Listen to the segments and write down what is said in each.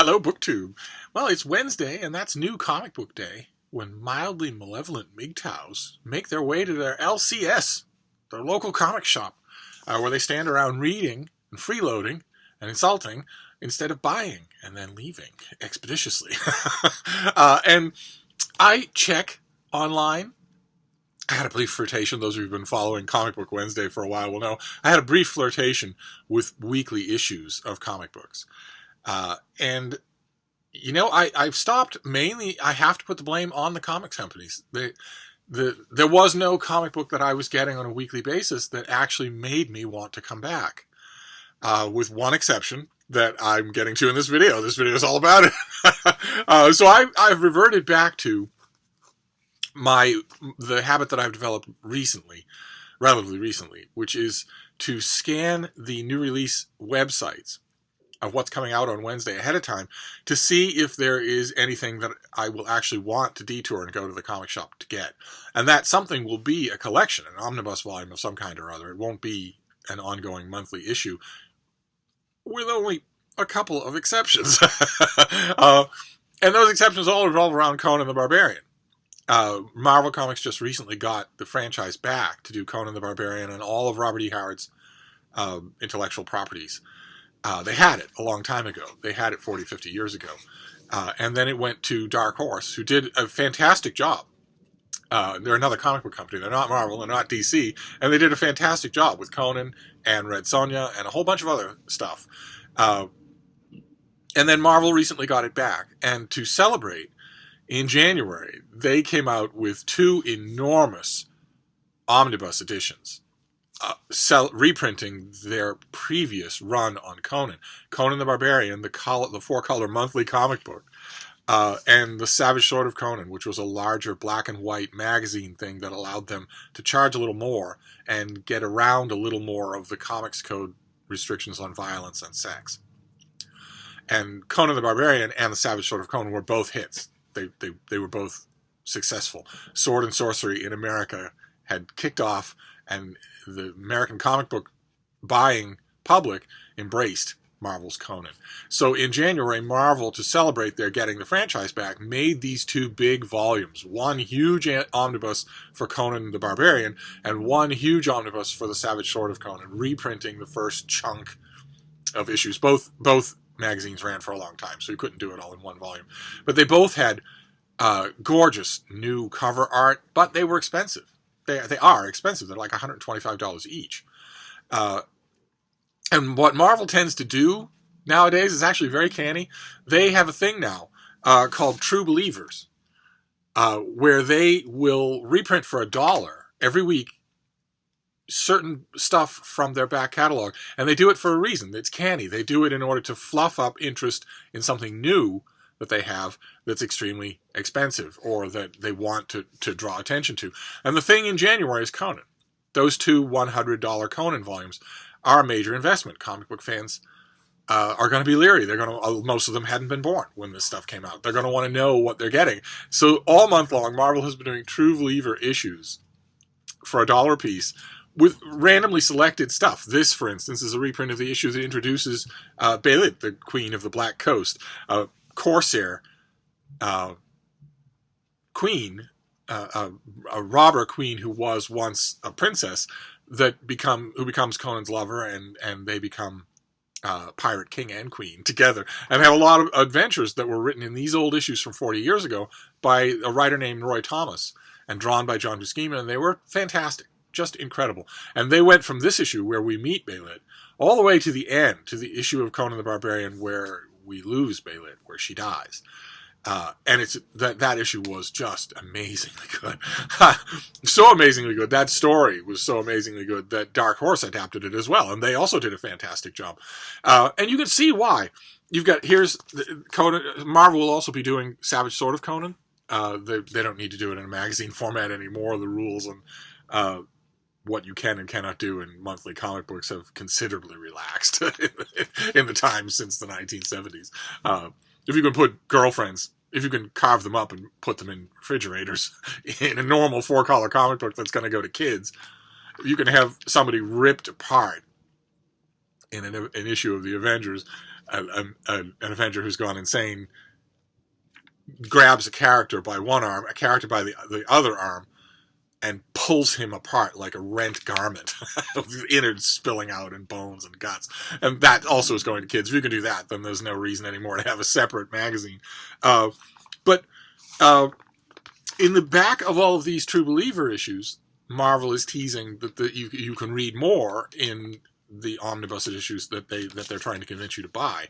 Hello, BookTube. Well, it's Wednesday, and that's New Comic Book Day, when mildly malevolent MGTOWs make their way to their LCS, their local comic shop, where they stand around reading and freeloading and insulting instead of buying and then leaving expeditiously. And I check online. I had a brief flirtation. Those of you who've been following Comic Book Wednesday for a while will know I had a brief flirtation with weekly issues of comic books. And, you know, I've stopped mainly, I have to put the blame on the comics companies. There was no comic book that I was getting on a weekly basis that actually made me want to come back. With one exception that I'm getting to in this video. This video is all about it. So I've reverted back to the habit that I've developed relatively recently, which is to scan the new release websites of what's coming out on Wednesday ahead of time to see if there is anything that I will actually want to detour and go to the comic shop to get. And that something will be a collection, an omnibus volume of some kind or other. It won't be an ongoing monthly issue, with only a couple of exceptions. And those exceptions all revolve around Conan the Barbarian. Marvel Comics just recently got the franchise back to do Conan the Barbarian and all of Robert E. Howard's intellectual properties. They had it a long time ago. They had it 40, 50 years ago. And then it went to Dark Horse, who did a fantastic job. They're another comic book company. They're not Marvel, they're not DC. And they did a fantastic job with Conan and Red Sonja and a whole bunch of other stuff. And then Marvel recently got it back. And to celebrate, in January, they came out with two enormous omnibus editions. Reprinting their previous run on Conan. Conan the Barbarian, the 4-color monthly comic book, and The Savage Sword of Conan, which was a larger black and white magazine thing that allowed them to charge a little more and get around a little more of the Comics Code restrictions on violence and sex. And Conan the Barbarian and The Savage Sword of Conan were both hits. They were both successful. Sword and Sorcery in America had kicked off, and the American comic book buying public embraced Marvel's Conan. So in January, Marvel, to celebrate their getting the franchise back, made these two big volumes. One huge omnibus for Conan the Barbarian, and one huge omnibus for The Savage Sword of Conan, reprinting the first chunk of issues. Both magazines ran for a long time, so you couldn't do it all in one volume. But they both had gorgeous new cover art, but they were expensive. They are expensive. They're like $125 each. And what Marvel tends to do nowadays is actually very canny. They have a thing now called True Believers, where they will reprint for $1 every week certain stuff from their back catalog. And they do it for a reason. It's canny. They do it in order to fluff up interest in something new that they have that's extremely expensive or that they want to draw attention to. And the thing in January is Conan. Those two $100 Conan volumes are a major investment. Comic book fans are going to be leery. They're going to, most of them hadn't been born when this stuff came out. They're going to want to know what they're getting. So all month long, Marvel has been doing True Believer issues for $1 a piece with randomly selected stuff. This, for instance, is a reprint of the issue that introduces Beylit, the Queen of the Black Coast, Corsair queen, a robber queen who was once a princess who becomes Conan's lover, and they become pirate king and queen together, and have a lot of adventures that were written in these old issues from 40 years ago by a writer named Roy Thomas and drawn by John Buscema, and they were fantastic, just incredible. And they went from this issue where we meet Beylit all the way to the end, to the issue of Conan the Barbarian where we lose Beylit, where she dies. And it's that issue was just amazingly good. So amazingly good. That story was so amazingly good that Dark Horse adapted it as well, and they also did a fantastic job. And you can see why. Here's Conan. Marvel will also be doing Savage Sword of Conan. They don't need to do it in a magazine format anymore. The rules and what you can and cannot do in monthly comic books have considerably relaxed in the time since the 1970s. If you can put girlfriends, if you can carve them up and put them in refrigerators in a normal 4-color comic book that's going to go to kids, you can have somebody ripped apart in an issue of the Avengers an Avenger who's gone insane grabs a character by one arm, a character by the other arm, and pulls him apart like a rent garment, with innards spilling out and bones and guts. And that also is going to kids. If you can do that, then there's no reason anymore to have a separate magazine. But in the back of all of these True Believer issues, Marvel is teasing that you can read more in the omnibus issues that they're trying to convince you to buy.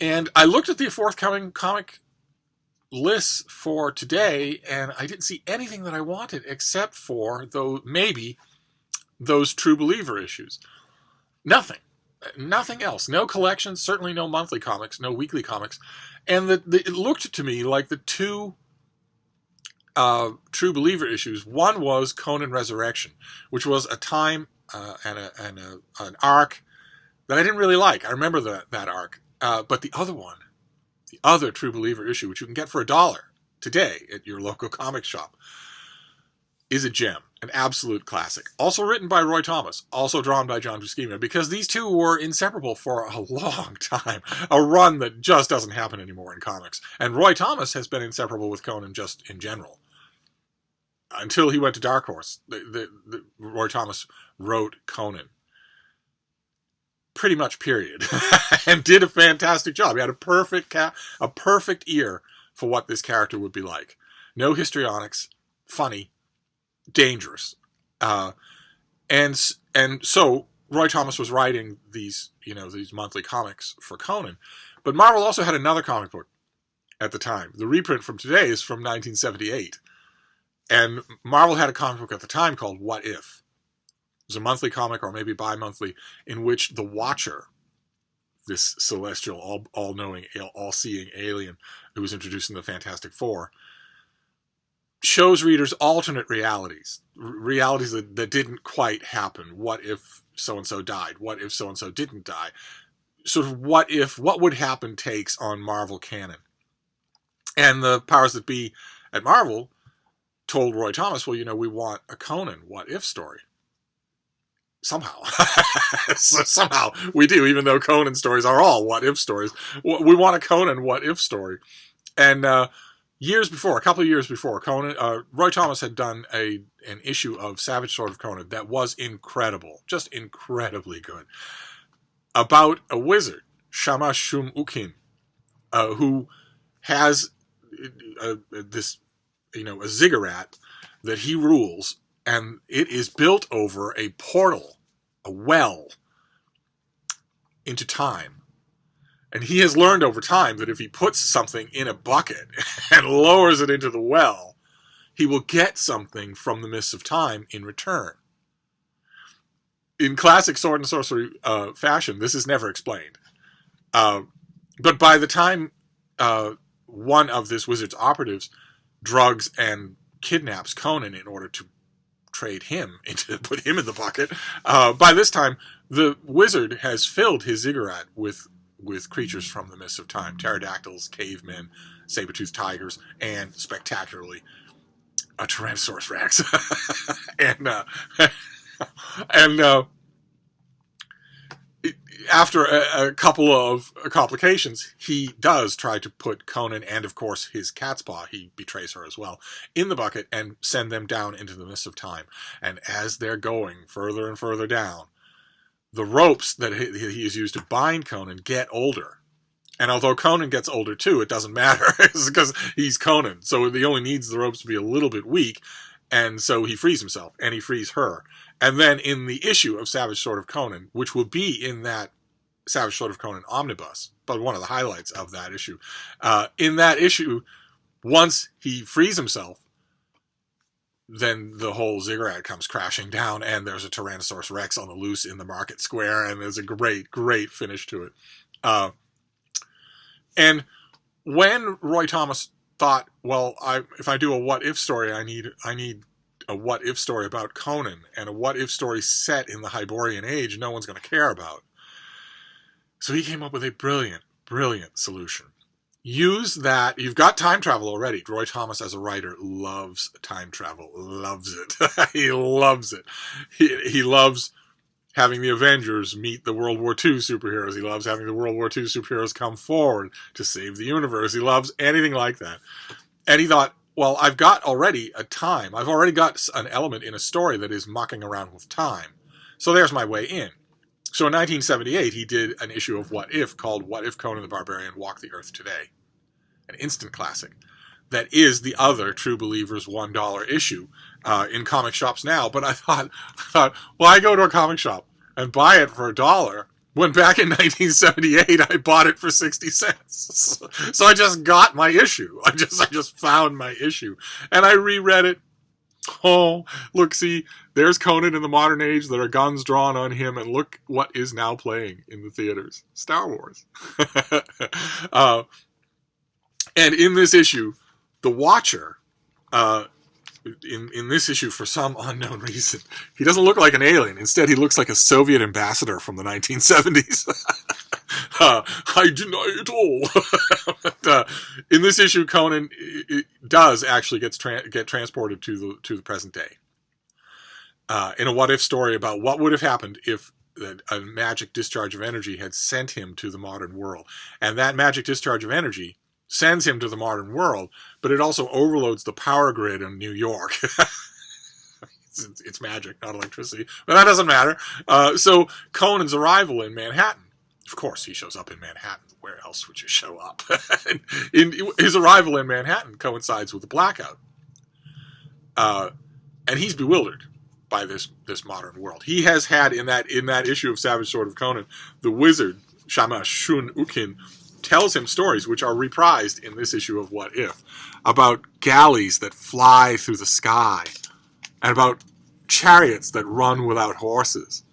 And I looked at the forthcoming comic lists for today, and I didn't see anything that I wanted except for maybe those True Believer issues. Nothing else. No collections, certainly no monthly comics, no weekly comics. And it looked to me like the two True Believer issues. One was Conan Resurrection, which was a time and an arc that I didn't really like. I remember that arc. But the other one, the other True Believer issue, which you can get for $1 today at your local comic shop, is a gem, an absolute classic. Also written by Roy Thomas, also drawn by John Buscema, because these two were inseparable for a long time. A run that just doesn't happen anymore in comics. And Roy Thomas has been inseparable with Conan just in general. Until he went to Dark Horse, Roy Thomas wrote Conan. Pretty much, period. And did a fantastic job. He had a perfect ear for what this character would be like. No histrionics, funny, dangerous. And so Roy Thomas was writing these monthly comics for Conan. But Marvel also had another comic book at the time. The reprint from today is from 1978. And Marvel had a comic book at the time called What If? It was a monthly comic, or maybe bi-monthly, in which the Watcher, this celestial, all-knowing, all-seeing alien who was introduced in the Fantastic Four, shows readers alternate realities that didn't quite happen. What if so-and-so died? What if so-and-so didn't die? Sort of what would happen takes on Marvel canon. And the powers that be at Marvel told Roy Thomas, well, we want a Conan what if story. Somehow. Somehow we do, even though Conan stories are all what if stories. We want a Conan what if story. And a couple of years before, Roy Thomas had done an issue of Savage Sword of Conan that was incredible, just incredibly good, about a wizard, Shamash Shum Ukin, who has this, a ziggurat that he rules, and it is built over a portal, a well, into time. And he has learned over time that if he puts something in a bucket and lowers it into the well, he will get something from the mists of time in return. In classic sword and sorcery fashion, this is never explained. But by the time one of this wizard's operatives drugs and kidnaps Conan in order to put him in the bucket, by this time the wizard has filled his ziggurat with creatures from the mists of time: pterodactyls, cavemen, saber-toothed tigers, and spectacularly a Tyrannosaurus Rex. After a couple of complications, he does try to put Conan and, of course, his cat's paw, he betrays her as well, in the bucket and send them down into the mists of time. And as they're going further and further down, the ropes that he has used to bind Conan get older. And although Conan gets older too, it doesn't matter. It's because he's Conan. So he only needs the ropes to be a little bit weak. And so he frees himself, and he frees her. And then in the issue of Savage Sword of Conan, which will be in that Savage Sword of Conan omnibus, but one of the highlights of that issue, in that issue, once he frees himself, then the whole ziggurat comes crashing down, and there's a Tyrannosaurus Rex on the loose in the market square, and there's a great, great finish to it. And when Roy Thomas thought, well, if I do a what-if story, I need a what-if story about Conan, and a what-if story set in the Hyborian Age no one's going to care about. So he came up with a brilliant, brilliant solution. Use that. You've got time travel already. Roy Thomas, as a writer, loves time travel. Loves it. He loves it. He loves having the Avengers meet the World War II superheroes. He loves having the World War II superheroes come forward to save the universe. He loves anything like that. And he thought, well, I've got already a time. I've already got an element in a story that is mucking around with time. So there's my way in. So in 1978, he did an issue of What If called What If Conan the Barbarian Walked the Earth Today? An instant classic. That is the other True Believers $1 issue in comic shops now. But I thought, why go to a comic shop and buy it for $1 when back in 1978 I bought it for 60 cents? So I just got my issue. I just found my issue. And I reread it. Oh, look, see, there's Conan in the modern age. There are guns drawn on him. And look what is now playing in the theaters. Star Wars. And in this issue, the Watcher, in this issue, for some unknown reason, he doesn't look like an alien. Instead, he looks like a Soviet ambassador from the 1970s. I deny it all. But, in this issue, Conan does actually get transported to the present day. In a what-if story about what would have happened if a magic discharge of energy had sent him to the modern world. And that magic discharge of energy sends him to the modern world, but it also overloads the power grid in New York. It's magic, not electricity. But that doesn't matter. So Conan's arrival in Manhattan, of course he shows up in Manhattan. Where else would you show up? His arrival in Manhattan coincides with the blackout. And he's bewildered by this modern world. He has had in that issue of Savage Sword of Conan, the wizard, Shamash Shun Ukin, tells him stories which are reprised in this issue of What If, about galleys that fly through the sky, and about chariots that run without horses.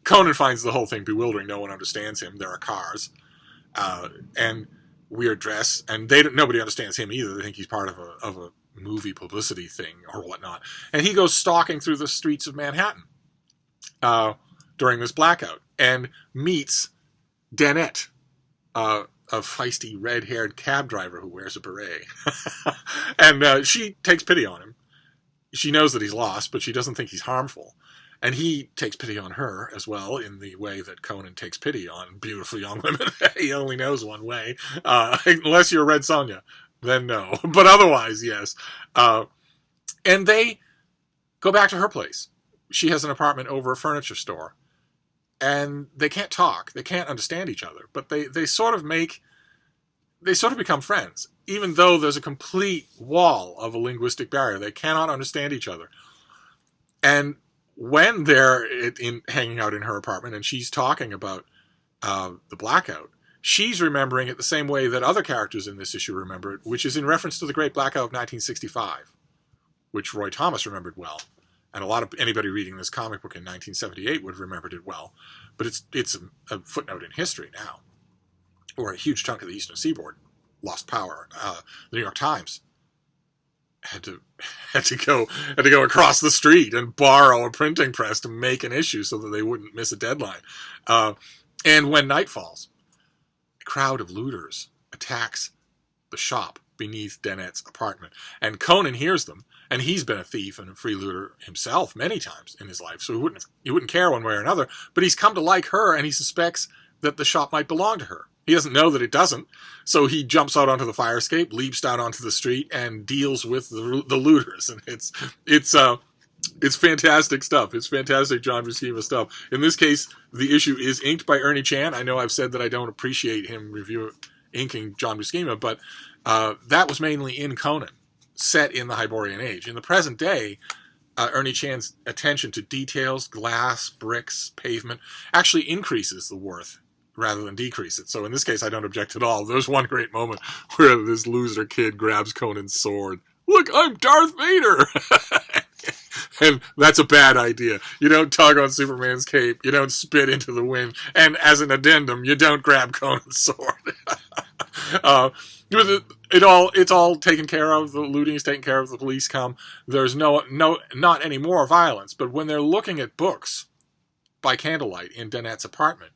Conan finds the whole thing bewildering. No one understands him. There are cars, and weird dress, and nobody understands him either. They think he's part of a movie publicity thing or whatnot. And he goes stalking through the streets of Manhattan during this blackout, and meets Danette, a feisty red-haired cab driver who wears a beret. And she takes pity on him. She knows that he's lost, but she doesn't think he's harmful. And he takes pity on her as well, in the way that Conan takes pity on beautiful young women. He only knows one way. Unless you're Red Sonja, then no. But otherwise, yes. And they go back to her place. She has an apartment over a furniture store. And they can't talk. They can't understand each other. But they sort of become friends. Even though there's a complete wall of a linguistic barrier. They cannot understand each other. And when they're hanging out in her apartment and she's talking about the blackout, she's remembering it the same way that other characters in this issue remember it, which is in reference to the Great Blackout of 1965, which Roy Thomas remembered well. And anybody reading this comic book in 1978 would have remembered it well. But it's a footnote in history now, where a huge chunk of the Eastern Seaboard lost power. The New York Times had to go across the street and borrow a printing press to make an issue so that they wouldn't miss a deadline. And when night falls, a crowd of looters attacks the shop beneath Danette's apartment. And Conan hears them, and he's been a thief and a freelooter himself many times in his life, so he wouldn't care one way or another, but he's come to like her, and he suspects that the shop might belong to her. He doesn't know that it doesn't, so he jumps out onto the fire escape, leaps down onto the street, and deals with the looters. And it's fantastic stuff. It's fantastic John Buscema stuff. In this case, the issue is inked by Ernie Chan. I know I've said that I don't appreciate him inking John Buscema, but that was mainly in Conan, set in the Hyborian Age. In the present day, Ernie Chan's attention to details, glass, bricks, pavement, actually increases the worth rather than decrease it. So in this case, I don't object at all. There's one great moment where this loser kid grabs Conan's sword. Look, I'm Darth Vader! And that's a bad idea. You don't tug on Superman's cape. You don't spit into the wind. And as an addendum, you don't grab Conan's sword. It's all taken care of. The looting is taken care of. The police come. There's not any more violence. But when they're looking at books by candlelight in Danette's apartment,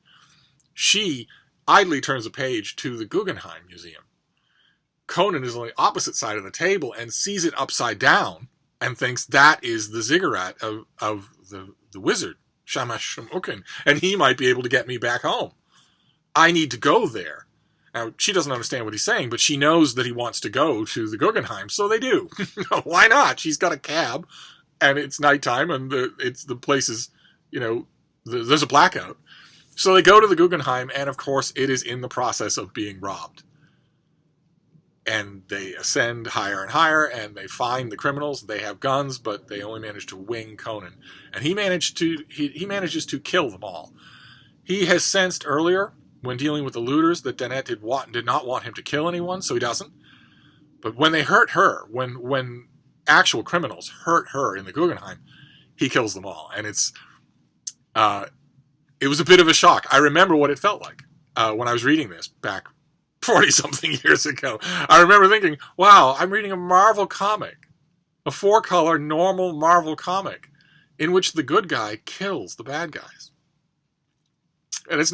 she idly turns a page to the Guggenheim Museum. Conan is on the opposite side of the table and sees it upside down and thinks that is the ziggurat of the wizard, Shamash Shmokin, and he might be able to get me back home. I need to go there. Now, she doesn't understand what he's saying, but she knows that he wants to go to the Guggenheim, so they do. Why not? She's got a cab, and it's nighttime, and the place is, there's a blackout. So they go to the Guggenheim, and of course, it is in the process of being robbed. And they ascend higher and higher, and they find the criminals. They have guns, but they only manage to wing Conan. And he manages to kill them all. He has sensed earlier, when dealing with the looters, that Danette did not want him to kill anyone, so he doesn't. But when they hurt her, when actual criminals hurt her in the Guggenheim, he kills them all. And it was a bit of a shock. I remember what it felt like when I was reading this back 40-something years ago. I remember thinking, wow, I'm reading a Marvel comic, a 4-color normal Marvel comic, in which the good guy kills the bad guys. And it's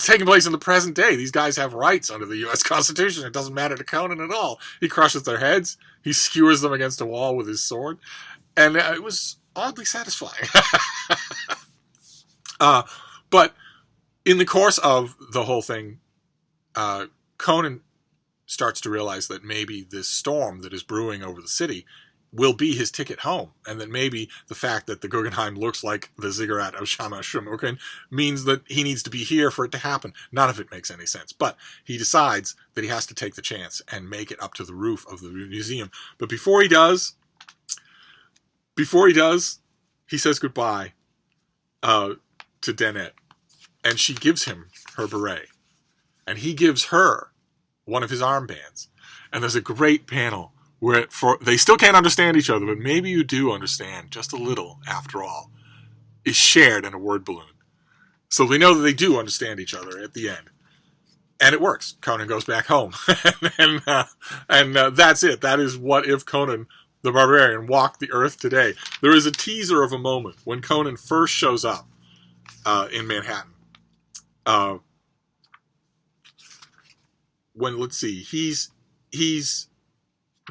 taking place in the present day. These guys have rights under the U.S. Constitution. It doesn't matter to Conan at all. He crushes their heads. He skewers them against a wall with his sword. And it was oddly satisfying. But in the course of the whole thing, Conan starts to realize that maybe this storm that is brewing over the city will be his ticket home, and that maybe the fact that the Guggenheim looks like the ziggurat of Shamash Shmokin means that he needs to be here for it to happen. None of it makes any sense, but he decides that he has to take the chance and make it up to the roof of the museum. But before he does, he says goodbye to Danette, and she gives him her beret. And he gives her one of his armbands. And there's a great panel where they still can't understand each other, but maybe you do understand just a little, after all, is shared in a word balloon. So we know that they do understand each other at the end. And it works. Conan goes back home. and that's it. That is what if Conan the Barbarian walked the earth today. There is a teaser of a moment when Conan first shows up in Manhattan. Let's see, he's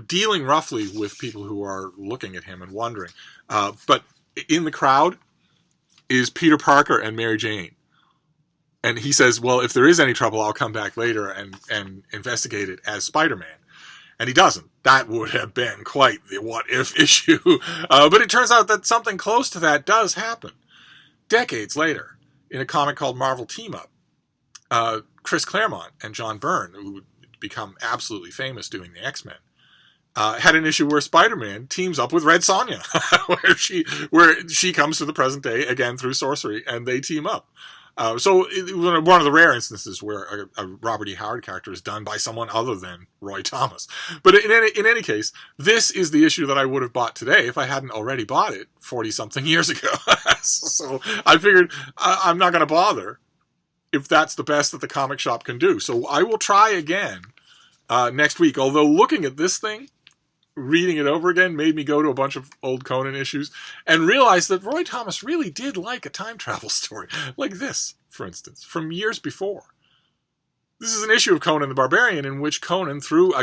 dealing roughly with people who are looking at him and wondering. But in the crowd is Peter Parker and Mary Jane. And he says, well, if there is any trouble, I'll come back later and investigate it as Spider-Man. And he doesn't. That would have been quite the what-if issue. But it turns out that something close to that does happen. Decades later, in a comic called Marvel Team-Up, Chris Claremont and John Byrne, who would become absolutely famous doing the X-Men, had an issue where Spider-Man teams up with Red Sonja, where she comes to the present day, again through sorcery, and they team up. So it was one of the rare instances where a Robert E. Howard character is done by someone other than Roy Thomas. But in any case, this is the issue that I would have bought today if I hadn't already bought it 40-something years ago. So I figured I'm not going to bother if that's the best that the comic shop can do. So I will try again next week. Although looking at this thing, reading it over again, made me go to a bunch of old Conan issues and realize that Roy Thomas really did like a time travel story. Like this, for instance, from years before. This is an issue of Conan the Barbarian in which Conan, through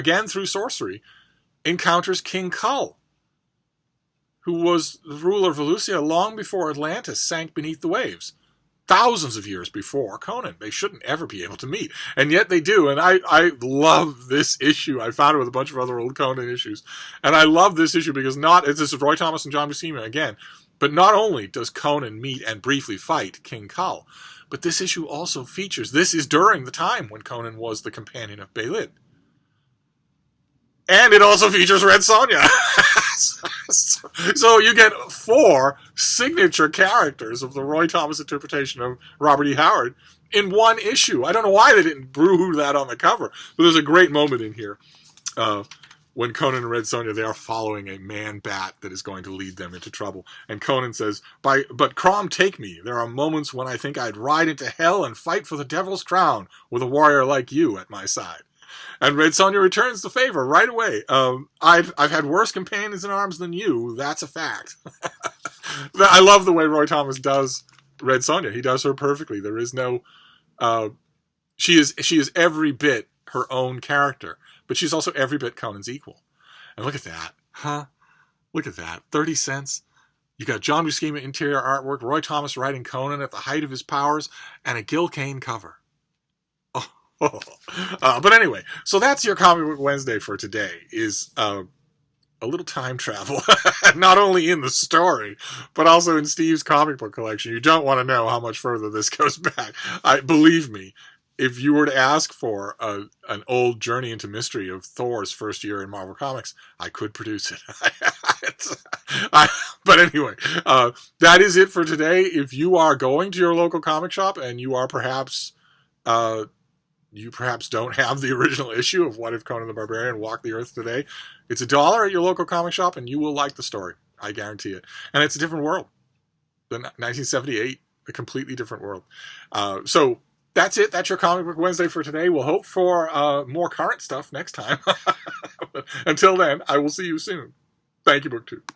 sorcery, encounters King Kull, who was the ruler of Valusia long before Atlantis sank beneath the waves. Thousands of years before Conan. They shouldn't ever be able to meet. And yet they do. And I love this issue. I found it with a bunch of other old Conan issues. And I love this issue because this is Roy Thomas and John Buscema again. But not only does Conan meet and briefly fight King Kull, but this issue also features, this is during the time when Conan was the companion of Beilid. And it also features Red Sonja. So you get 4 signature characters of the Roy Thomas interpretation of Robert E. Howard in one issue. I don't know why they didn't boo-hoo that on the cover, but there's a great moment in here when Conan and Red Sonja, they are following a man-bat that is going to lead them into trouble. And Conan says, but Crom, take me. There are moments when I think I'd ride into hell and fight for the devil's crown with a warrior like you at my side. And Red Sonja returns the favor right away. I've had worse companions in arms than you. That's a fact. I love the way Roy Thomas does Red Sonja. He does her perfectly. There is no... she is every bit her own character, but she's also every bit Conan's equal. And look at that. Huh? Look at that. 30 cents. You got John Buscema interior artwork, Roy Thomas writing Conan at the height of his powers, and a Gil Kane cover. But anyway, so that's your Comic Book Wednesday for today, is a little time travel, not only in the story, but also in Steve's comic book collection. You don't want to know how much further this goes back. Believe me, if you were to ask for an old journey into mystery of Thor's first year in Marvel Comics, I could produce it. But anyway, that is it for today. If you are going to your local comic shop and you are perhaps don't have the original issue of What If Conan the Barbarian Walked the Earth Today, it's $1 at your local comic shop and you will like the story. I guarantee it. And it's a different world than 1978, a completely different world. So that's it. That's your Comic Book Wednesday for today. We'll hope for more current stuff next time. Until then, I will see you soon. Thank you, BookTube.